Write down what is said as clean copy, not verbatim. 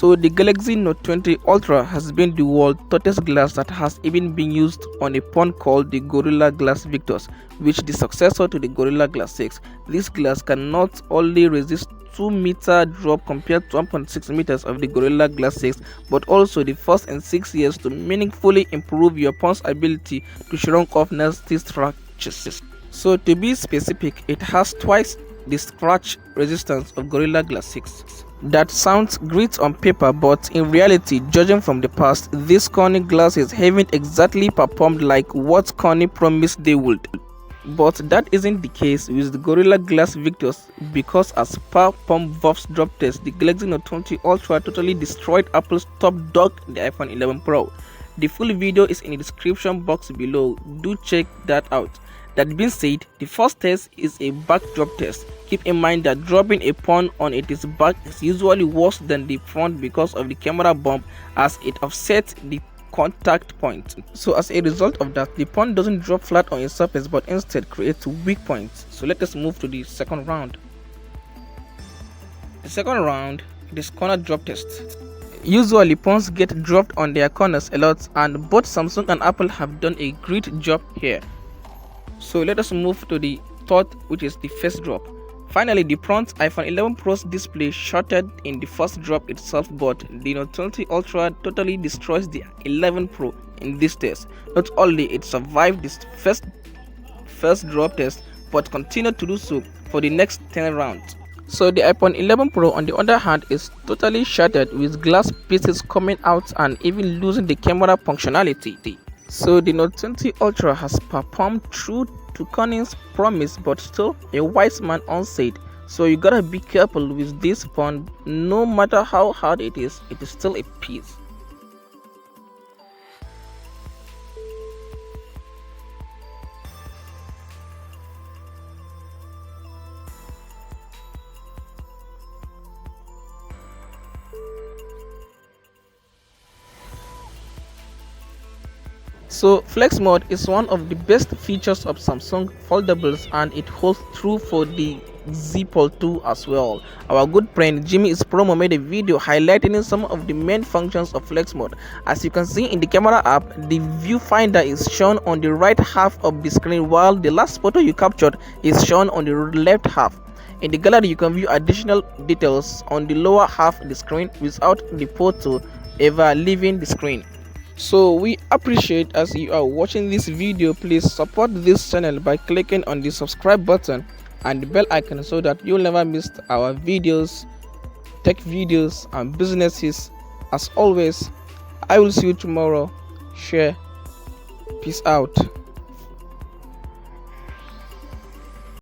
So the Galaxy Note 20 Ultra has been the world's toughest glass that has even been used on a phone called the Gorilla Glass Victus, which is the successor to the Gorilla Glass 6. This glass can not only resist 2-meter drop compared to 1.6 meters of the Gorilla Glass 6, but also the first in 6 years to meaningfully improve your phone's ability to shrink off nasty scratches. So to be specific, it has twice the scratch resistance of Gorilla Glass 6. That sounds great on paper, but in reality, judging from the past, these corny glasses haven't exactly performed like what Corny promised they would. But that isn't the case with the Gorilla Glass Victus, because as per Valve's drop test, the Galaxy Note 20 Ultra totally destroyed Apple's top dog, the iPhone 11 Pro. The full video is in the description box below, do check that out. That being said, the first test is a back drop test. Keep in mind that dropping a phone on its back is usually worse than the front because of the camera bump, as it offsets the contact point. So as a result of that, the phone doesn't drop flat on a surface but instead creates weak points. So let us move to the second round. The second round is corner drop test. Usually phones get dropped on their corners a lot, and both Samsung and Apple have done a great job here. So let us move to the third, which is the first drop. Finally, the front iPhone 11 Pro's display shattered in the first drop itself, but the Note 20 Ultra totally destroys the 11 Pro in this test. Not only it survived this first drop test, but continued to do so for the next 10 rounds. So the iPhone 11 Pro on the other hand is totally shattered, with glass pieces coming out and even losing the camera functionality. So the Note 20 Ultra has performed true to Corning's promise, but still a wise man once said, so you gotta be careful with this phone. No matter how hard it is still a piece. So Flex mode is one of the best features of Samsung foldables, and it holds true for the Z Fold 2 as well. Our good friend Jimmy is Promo made a video highlighting some of the main functions of Flex mode. As you can see in the camera app, the viewfinder is shown on the right half of the screen, while the last photo you captured is shown on the left half. In the gallery, you can view additional details on the lower half of the screen without the photo ever leaving the screen. So we appreciate as you are watching this video. Please support this channel by clicking on the subscribe button and the bell icon so that you'll never miss our videos, tech videos and businesses. As always, I will see you tomorrow. Share. Peace out.